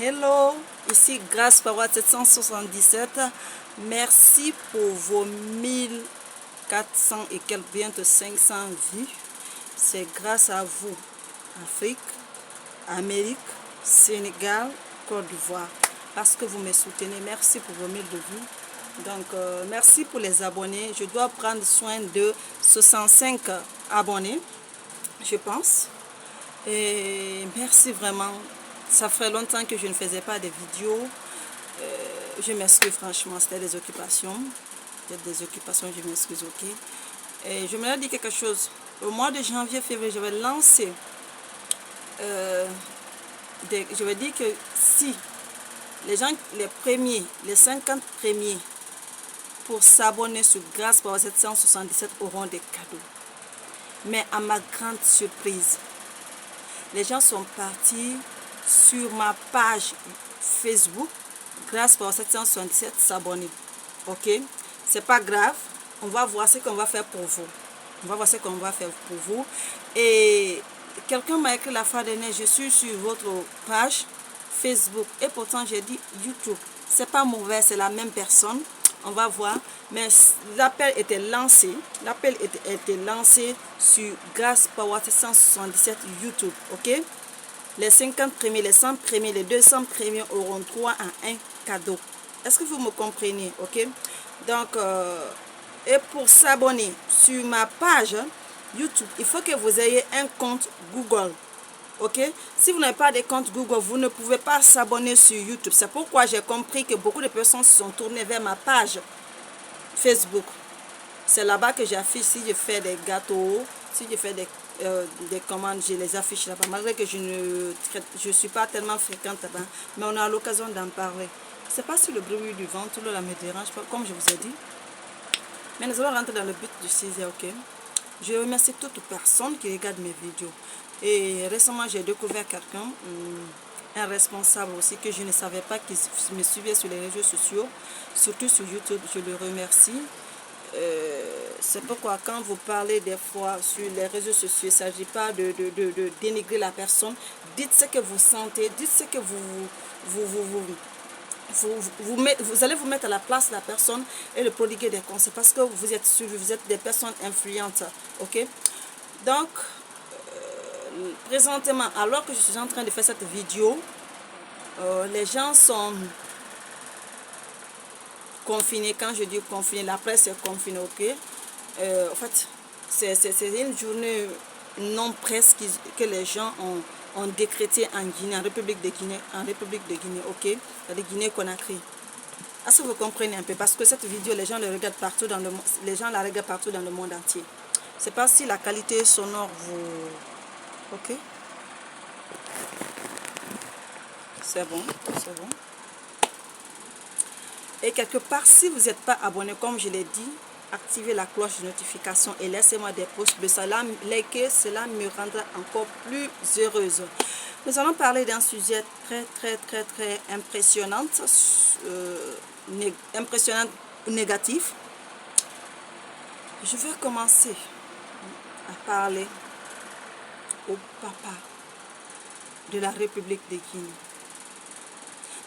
Hello, ici Grâce Power 777. Merci pour vos 1400 et quelques, bientôt 500 vues. C'est grâce à vous, Afrique, Amérique, Sénégal, Côte d'Ivoire, parce que vous me soutenez. Merci pour vos 1000 de vues. Donc, merci pour les abonnés. Je dois prendre soin de 65 abonnés, je pense. Et merci vraiment. Ça ferait longtemps que je ne faisais pas de vidéos. Je m'excuse franchement, c'était des occupations. Peut-être des occupations, je m'excuse, ok. Et je me dis quelque chose. Au mois de janvier, février, je vais lancer. Je vais dire que si les gens, les premiers, les 50 premiers pour s'abonner sur Grâce Power 777 auront des cadeaux. Mais à ma grande surprise, les gens sont partis sur ma page Facebook, Grâce Power 777, s'abonner. Ok? C'est pas grave. On va voir ce qu'on va faire pour vous. On va voir ce qu'on va faire pour vous. Et quelqu'un m'a écrit la fois dernière, je suis sur votre page Facebook. Et pourtant, j'ai dit YouTube. C'est pas mauvais, c'est la même personne. On va voir. Mais l'appel était lancé. L'appel était lancé sur Grâce Power 777 YouTube. Ok? Les 50 premiers, les 100 premiers, les 200 premiers auront droit à un cadeau. Est-ce que vous me comprenez? Ok? Donc, et pour s'abonner sur ma page YouTube, il faut que vous ayez un compte Google. Ok? Si vous n'avez pas de compte Google, vous ne pouvez pas s'abonner sur YouTube. C'est pourquoi j'ai compris que beaucoup de personnes se sont tournées vers ma page Facebook. C'est là-bas que j'affiche si je fais des gâteaux, si je fais des commandes, je les affiche là-bas. Malgré que je ne suis pas tellement fréquente là-bas, mais on a l'occasion d'en parler. Je ne sais pas si le bruit du vent, tout le me dérange pas, comme je vous ai dit. Mais nous allons rentrer dans le but du sujet, ok? Je remercie toutes les personnes qui regardent mes vidéos. Et récemment, j'ai découvert quelqu'un, un responsable aussi, que je ne savais pas qui me suivait sur les réseaux sociaux, surtout sur YouTube. Je le remercie. C'est pourquoi quand vous parlez des fois sur les réseaux sociaux, il ne s'agit pas de dénigrer la personne. Dites ce que vous sentez, dites ce que vous allez vous mettre à la place de la personne et le prodiguer des conseils parce que vous êtes suivi, vous êtes des personnes influentes. Ok? Donc, présentement, alors que je suis en train de faire cette vidéo, les gens sont confinés. Quand je dis confiné, la presse est confinée, ok? En fait, c'est une journée non presse que les gens ont décrété en Guinée, en République de Guinée, ok? C'est-à-dire Guinée-Conakry. Est-ce que vous comprenez un peu? Parce que cette vidéo, les gens la regardent partout dans le monde, entier. Je ne sais pas si la qualité sonore vous... Ok? C'est bon, c'est bon. Et quelque part, si vous n'êtes pas abonné, comme je l'ai dit, activez la cloche de notification et laissez-moi des pouces bleus. Cela me rendra encore plus heureuse. Nous allons parler d'un sujet très impressionnant, négatif. Je vais commencer à parler au papa de la République de Guinée.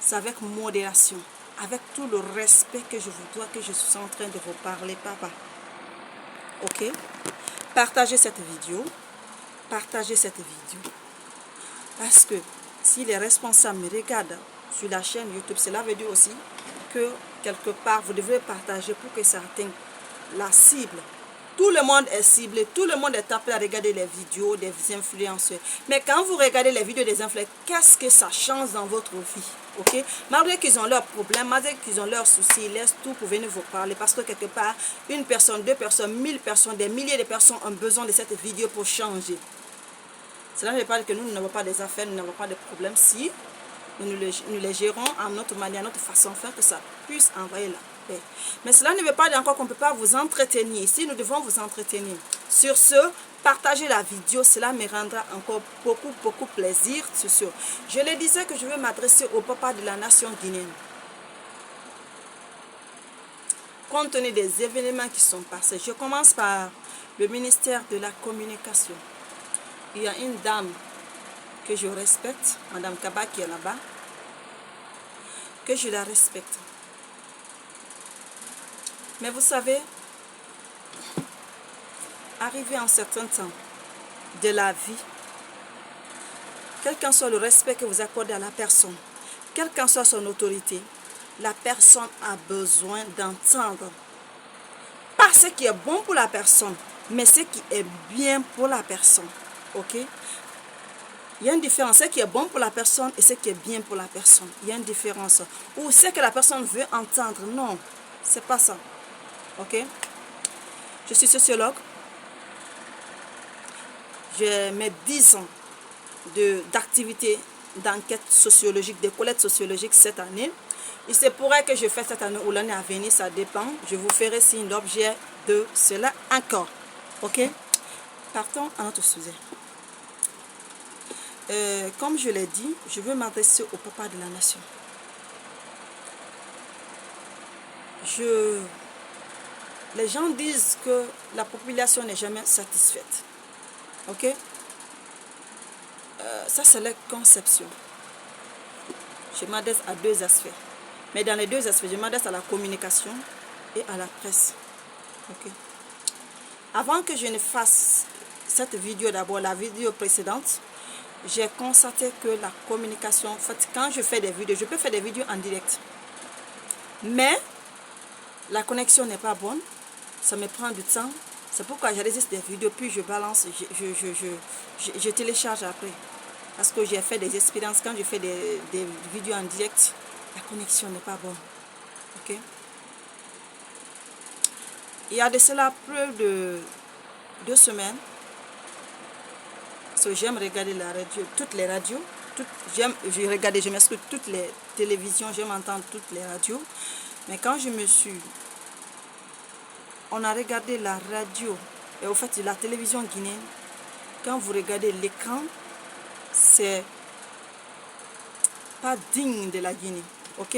C'est avec modération, avec tout le respect que je vous dois, que je suis en train de vous parler, papa. Ok? Partagez cette vidéo. Partagez cette vidéo. Parce que si les responsables me regardent sur la chaîne YouTube, cela veut dire aussi que quelque part, vous devez partager pour que ça atteigne la cible. Tout le monde est ciblé, tout le monde est appelé à regarder les vidéos des influenceurs. Mais quand vous regardez les vidéos des influenceurs, qu'est-ce que ça change dans votre vie? Ok? Malgré qu'ils ont leurs problèmes, malgré qu'ils ont leurs soucis, ils laissent tout pour venir vous parler. Parce que quelque part, une personne, 2 personnes, 1000 personnes, des milliers de personnes ont besoin de cette vidéo pour changer. Cela ne veut pas dire que nous n'avons pas des affaires, nous n'avons pas de problèmes. Si nous les gérons à notre manière, à notre façon de faire, que ça puisse envoyer la paix. Mais cela ne veut pas dire encore qu'on ne peut pas vous entretenir. Si nous devons vous entretenir. Sur ce, partagez la vidéo, cela me rendra encore beaucoup plaisir. Sur ce, je le disais que je vais m'adresser au papa de la nation guinéenne. Compte tenu des événements qui sont passés, je commence par le ministère de la Communication. Il y a une dame que je respecte, Madame Kaba, qui est là-bas. que je la respecte. Mais vous savez, arrivé à un certain temps de la vie, quel qu'en soit le respect que vous accordez à la personne, quelle qu'en soit son autorité, la personne a besoin d'entendre. Pas ce qui est bon pour la personne, mais ce qui est bien pour la personne. Ok? Il y a une différence. Ce qui est bon pour la personne et ce qui est bien pour la personne. Il y a une différence. Ou ce que la personne veut entendre. Non, c'est pas ça. Ok? Je suis sociologue. J'ai mes 10 ans d'activité d'enquête sociologique, de collecte sociologique cette année. Il se pourrait que je fasse cette année ou l'année à venir, ça dépend. Je vous ferai signe d'objet de cela encore. Ok? Partons à notre sujet. Comme je l'ai dit, je veux m'adresser au papa de la nation. Les gens disent que la population n'est jamais satisfaite. Ok? Ça, c'est leur conception. Je m'adresse à 2 aspects. Mais dans les 2 aspects, je m'adresse à la communication et à la presse. Ok? Avant que je ne fasse cette vidéo, d'abord la vidéo précédente, j'ai constaté que la communication, en fait, quand je fais des vidéos, je peux faire des vidéos en direct. Mais la connexion n'est pas bonne, ça me prend du temps. C'est pourquoi j'enregistre des vidéos, puis je balance, je télécharge après. Parce que j'ai fait des expériences, quand je fais des vidéos en direct, la connexion n'est pas bonne. Ok? Il y a de cela plus de 2 semaines, parce que j'aime regarder la radio, toutes les radios, je m'excuse, toutes les télévisions, j'aime entendre toutes les radios. Mais quand on a regardé la radio, et au fait la télévision guinéenne, quand vous regardez l'écran, c'est pas digne de la Guinée. Ok?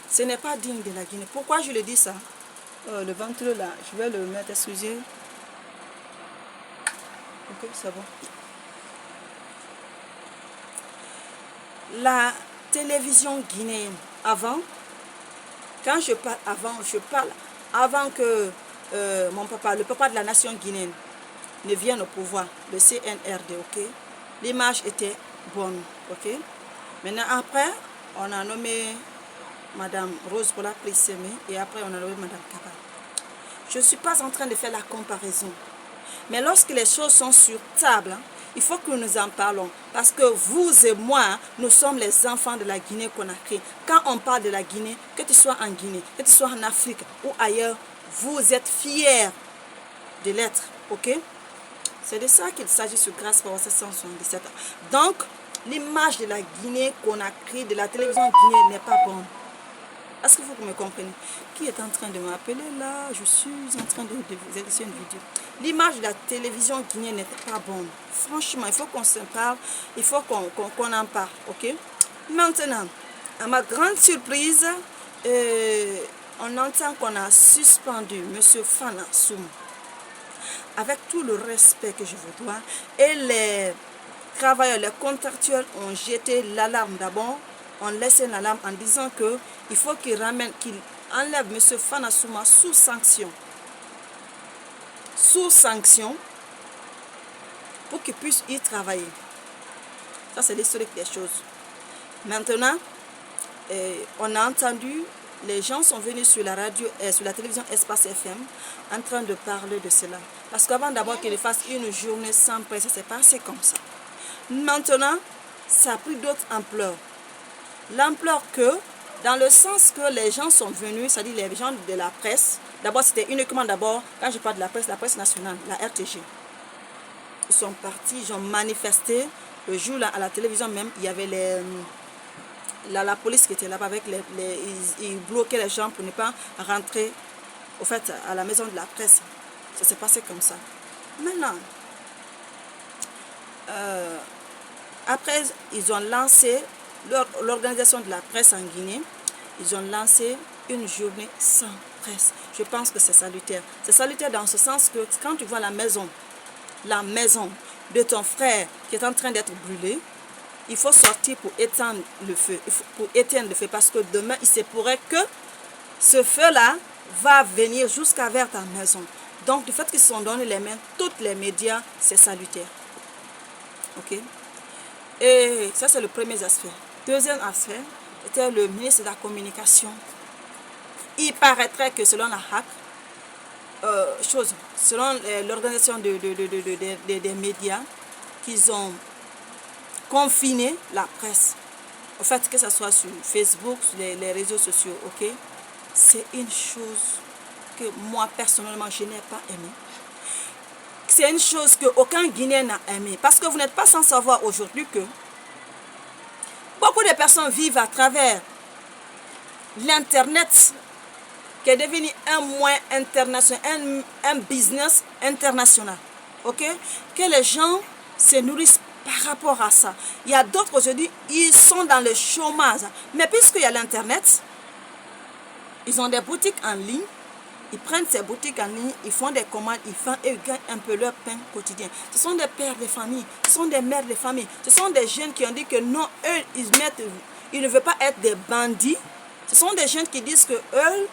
Ce n'est pas digne de la Guinée. Pourquoi je le dis ça? Le ventre là, je vais le mettre, excusez. Ok, c'est bon. La télévision guinéenne, avant, quand je parle avant que mon papa, le papa de la nation guinéenne, ne vienne au pouvoir, le CNRD, ok? L'image était bonne, ok? Maintenant, après, on a nommé Madame Rose Bola Plisseme et après, on a nommé Madame Kaba. Je ne suis pas en train de faire la comparaison. Mais lorsque les choses sont sur table, il faut que nous en parlons. Parce que vous et moi, nous sommes les enfants de la Guinée-Conakry. Quand on parle de la Guinée, que tu sois en Guinée, que tu sois en Afrique ou ailleurs, vous êtes fiers de l'être. Ok? C'est de ça qu'il s'agit sur Grâce Power 777. Donc, l'image de la Guinée-Conakry, de la télévision guinéenne n'est pas bonne. Est-ce que vous me comprenez? Qui est en train de m'appeler là? Je suis en train de vous éditer une vidéo. L'image de la télévision guinéenne n'est pas bonne. Franchement, il faut qu'on se parle, il faut qu'on en parle, ok? Maintenant, à ma grande surprise, on entend qu'on a suspendu M. Fana Soum. Avec tout le respect que je vous dois, et les travailleurs, les contractuels ont jeté l'alarme d'abord. On laissait l'alarme en disant que il faut qu'il enlève M. Fana Souma sous sanction. Sous sanction pour qu'il puisse y travailler. Ça, c'est l'historique des choses. Maintenant, on a entendu, les gens sont venus sur la radio, sur la télévision Espace FM, en train de parler de cela. Parce qu'avant d'abord qu'il fasse une journée sans presse, ça s'est passé comme ça. Maintenant, ça a pris d'autres ampleurs. L'ampleur que, dans le sens que les gens sont venus, c'est-à-dire les gens de la presse, d'abord c'était uniquement quand je parle de la presse nationale, la RTG. Ils sont partis, ils ont manifesté. Le jour là, à la télévision même, il y avait la police qui était là-bas avec ils bloquaient les gens pour ne pas rentrer au fait, à la maison de la presse. Ça s'est passé comme ça. Maintenant, après, ils ont lancé l'organisation de la presse en Guinée. Ils ont lancé une journée sans presse. Je pense que c'est salutaire. C'est salutaire dans ce sens que quand tu vois la maison de ton frère qui est en train d'être brûlée, il faut sortir pour éteindre le feu. Pour éteindre le feu, parce que demain, il se pourrait que ce feu-là va venir jusqu'à vers ta maison. Donc, du fait qu'ils se sont donné les mains, tous les médias, c'est salutaire. Ok? Et ça, c'est le premier aspect. Deuxième aspect, c'était le ministre de la Communication. Il paraîtrait que selon la HAC, selon l'organisation des médias, qu'ils ont confiné la presse. En fait, que ce soit sur Facebook, sur les réseaux sociaux, ok? C'est une chose que moi, personnellement, je n'ai pas aimé. C'est une chose qu'aucun Guinéen n'a aimé. Parce que vous n'êtes pas sans savoir aujourd'hui que beaucoup de personnes vivent à travers l'Internet, qui est devenu un moyen international, un business international. Ok? Que les gens se nourrissent par rapport à ça. Il y a d'autres aujourd'hui, ils sont dans le chômage. Mais puisqu'il y a l'Internet, ils ont des boutiques en ligne. Ils prennent ces boutiques en ligne, ils font des commandes, ils gagnent un peu leur pain quotidien. Ce sont des pères de famille, ce sont des mères de famille, ce sont des jeunes qui ont dit que non, eux, ils ne veulent pas être des bandits. Ce sont des jeunes qui disent que eux,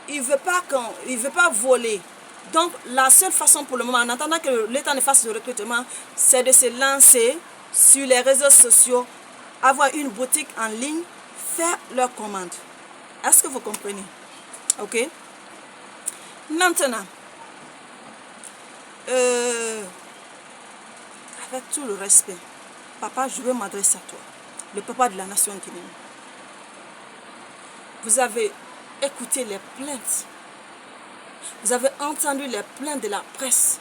ils ne veulent pas voler. Donc, la seule façon pour le moment, en attendant que l'État ne fasse le recrutement, c'est de se lancer sur les réseaux sociaux, avoir une boutique en ligne, faire leurs commandes. Est-ce que vous comprenez? Ok? Maintenant, avec tout le respect, papa, je veux m'adresser à toi, le papa de la nation guinéenne. Vous avez écouté les plaintes, vous avez entendu les plaintes de la presse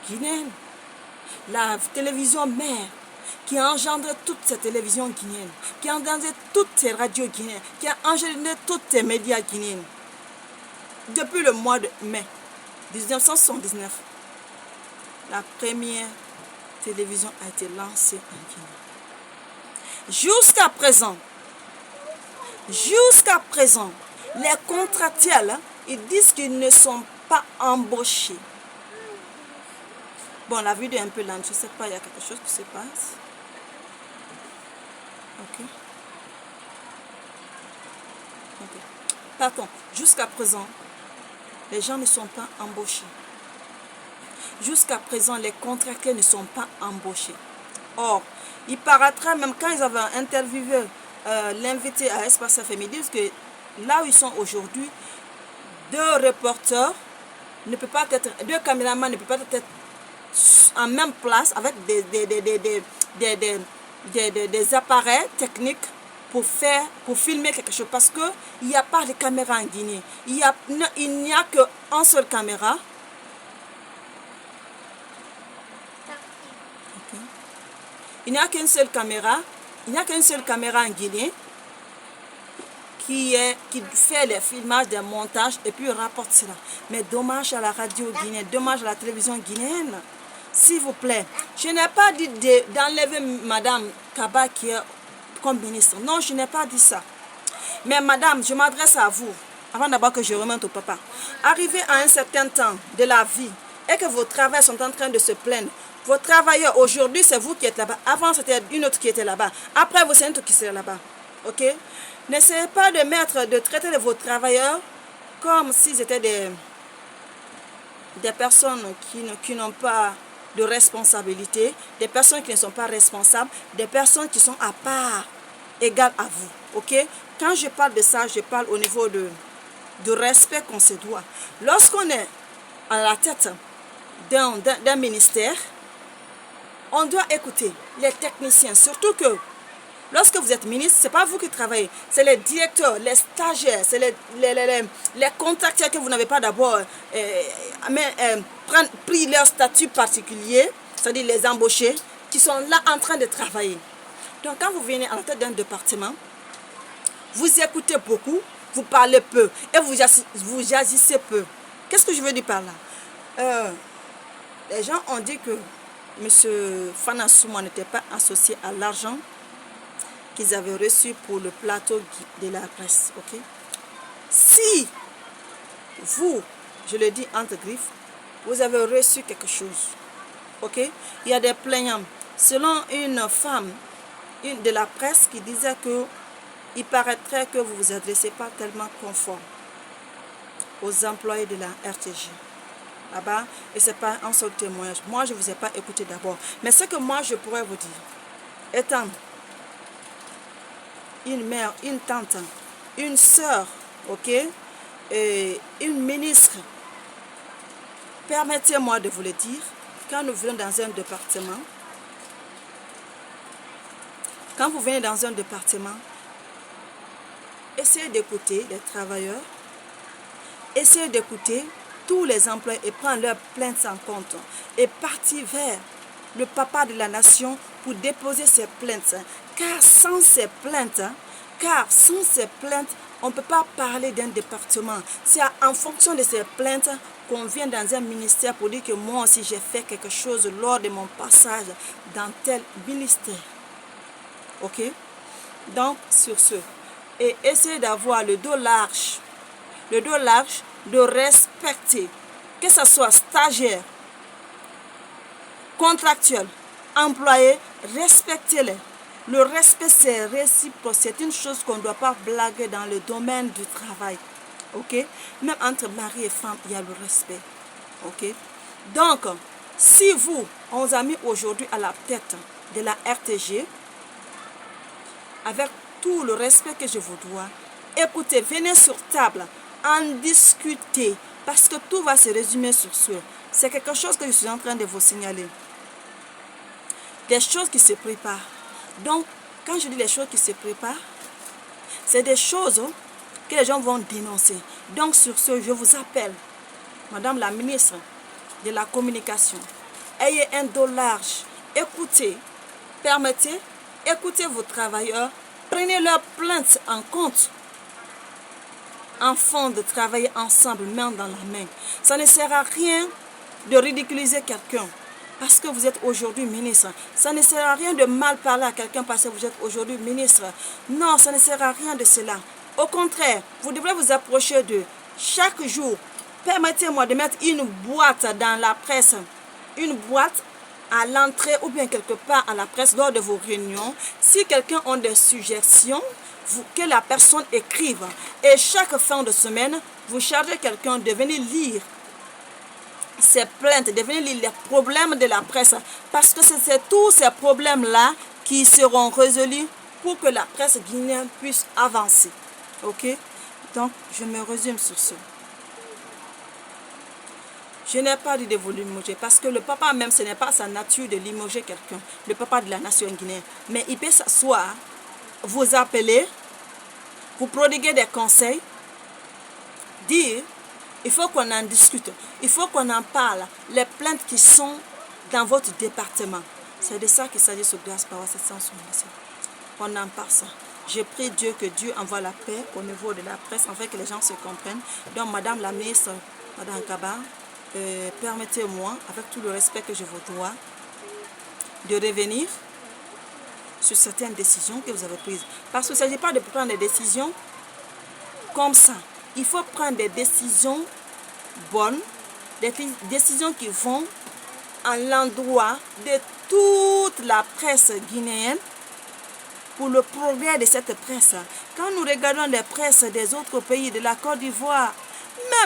guinéenne, la télévision mère qui a engendré toutes ces télévisions guinéennes, qui a engendré toutes ces radios guinéennes, qui a engendré toutes ces médias guinéennes. Depuis le mois de mai 1979, la première télévision a été lancée en Guinée. Jusqu'à présent, les contractuels, ils disent qu'ils ne sont pas embauchés. Bon, la vidéo est un peu lente, je ne sais pas, il y a quelque chose qui se passe. Ok. Pardon, jusqu'à présent, les gens ne sont pas embauchés. Jusqu'à présent, les contractuels ne sont pas embauchés. Or, il paraîtra, même quand ils avaient interviewé l'invité à Espace FM, ils disent que là où ils sont aujourd'hui, deux reporters ne peuvent pas être, deux caméramans ne peuvent pas être en même place avec des appareils techniques pour filmer quelque chose, parce qu'il n'y a pas de caméra en Guinée. Il n'y a qu'une seule caméra. Okay. Il n'y a qu'une seule caméra en Guinée qui fait les filmages, des montages et puis rapporte cela. Mais dommage à la radio guinéenne, dommage à la télévision guinéenne. S'il vous plaît, je n'ai pas dit d'enlever Madame Kaba qui est comme ministre. Non, je n'ai pas dit ça. Mais madame, je m'adresse à vous, avant d'abord que je remonte au papa. Arrivé à un certain temps de la vie et que vos travailleurs sont en train de se plaindre, vos travailleurs, aujourd'hui, c'est vous qui êtes là-bas. Avant, c'était une autre qui était là-bas. Après, vous, c'est une autre qui est là-bas. Ok? N'essayez pas de traiter vos travailleurs comme s'ils étaient des personnes qui n'ont pas de responsabilité, des personnes qui ne sont pas responsables, des personnes qui sont à part, égales à vous. Ok? Quand je parle de ça, je parle au niveau de respect qu'on se doit. Lorsqu'on est à la tête d'un ministère, on doit écouter les techniciens. Surtout que lorsque vous êtes ministre, ce n'est pas vous qui travaillez, c'est les directeurs, les stagiaires, c'est les contracteurs que vous n'avez pas d'abord pris leur statut particulier, c'est-à-dire les embauchés, qui sont là en train de travailler. Donc quand vous venez à la tête d'un département, vous écoutez beaucoup, vous parlez peu et vous agissez peu. Qu'est-ce que je veux dire par là? Les gens ont dit que M. Fana Souma n'était pas associé à l'argent qu'ils avaient reçu pour le plateau de la presse. Okay? Si vous, je le dis entre griffes, vous avez reçu quelque chose, ok? Il y a des plaignants. selon une femme de la presse qui disait que il paraîtrait que vous ne vous adressez pas tellement conforme aux employés de la RTG. Là-bas, et ce n'est pas un seul témoignage. Moi, je ne vous ai pas écouté d'abord. Mais ce que moi, je pourrais vous dire, étant une mère, une tante, une sœur, ok, et une ministre, permettez-moi de vous le dire, quand nous venons dans un département, quand vous venez dans un département, essayez d'écouter les travailleurs, essayez d'écouter tous les employés et prendre leurs plaintes en compte et partir vers le papa de la nation pour déposer ses plaintes. Car sans ces plaintes, on ne peut pas parler d'un département. C'est en fonction de ces plaintes qu'on vient dans un ministère pour dire que moi aussi j'ai fait quelque chose lors de mon passage dans tel ministère. Ok? Donc, sur ce, et essayez d'avoir le dos large, de respecter, que ce soit stagiaire, contractuel, employé, respectez-les. Le respect, c'est réciproque. C'est une chose qu'on ne doit pas blaguer dans le domaine du travail. Ok? Même entre mari et femme, il y a le respect. Ok? Donc, si vous, on vous a mis aujourd'hui à la tête de la RTG, avec tout le respect que je vous dois, écoutez, venez sur table, en discuter, parce que tout va se résumer sur ce. C'est quelque chose que je suis en train de vous signaler. Des choses qui se préparent. Donc, quand je dis les choses qui se préparent, c'est des choses que les gens vont dénoncer. Donc, sur ce, je vous appelle, Madame la ministre de la Communication, ayez un dos large, écoutez, écoutez vos travailleurs, prenez leurs plaintes en compte, afin de travailler ensemble, main dans la main. Ça ne sert à rien de ridiculiser quelqu'un parce que vous êtes aujourd'hui ministre. Ça ne sert à rien de mal parler à quelqu'un parce que vous êtes aujourd'hui ministre. Non, ça ne sert à rien de cela. Au contraire, vous devrez vous approcher d'eux. Chaque jour, permettez-moi de mettre une boîte dans la presse, une boîte à l'entrée ou bien quelque part à la presse lors de vos réunions. Si quelqu'un a des suggestions, que la personne écrive. Et chaque fin de semaine, vous chargez quelqu'un de venir lire ces plaintes, de venir lire les problèmes de la presse. Parce que c'est tous ces problèmes-là qui seront résolus pour que la presse guinéenne puisse avancer. Ok? Donc, je me résume sur ce. Je n'ai pas dit de vous limoger parce que le papa même, ce n'est pas sa nature de limoger quelqu'un. Le papa de la nation guinéenne. Mais il peut s'asseoir, vous appeler, vous prodiguer des conseils, dire, il faut qu'on en discute, il faut qu'on en parle, les plaintes qui sont dans votre département. C'est de ça qu'il s'agit sur Grâce Power 777. On en parle ça. Je prie Dieu que Dieu envoie la paix au niveau de la presse, afin que les gens se comprennent. Donc, Madame la ministre, Madame Kaba, permettez-moi, avec tout le respect que je vous dois, de revenir sur certaines décisions que vous avez prises. Parce qu'il ne s'agit pas de prendre des décisions comme ça. Il faut prendre des décisions bonnes, des décisions qui vont à l'endroit de toute la presse guinéenne pour le progrès de cette presse. Quand nous regardons les presses des autres pays, de la Côte d'Ivoire,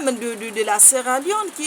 même de la Sierra Leone, qui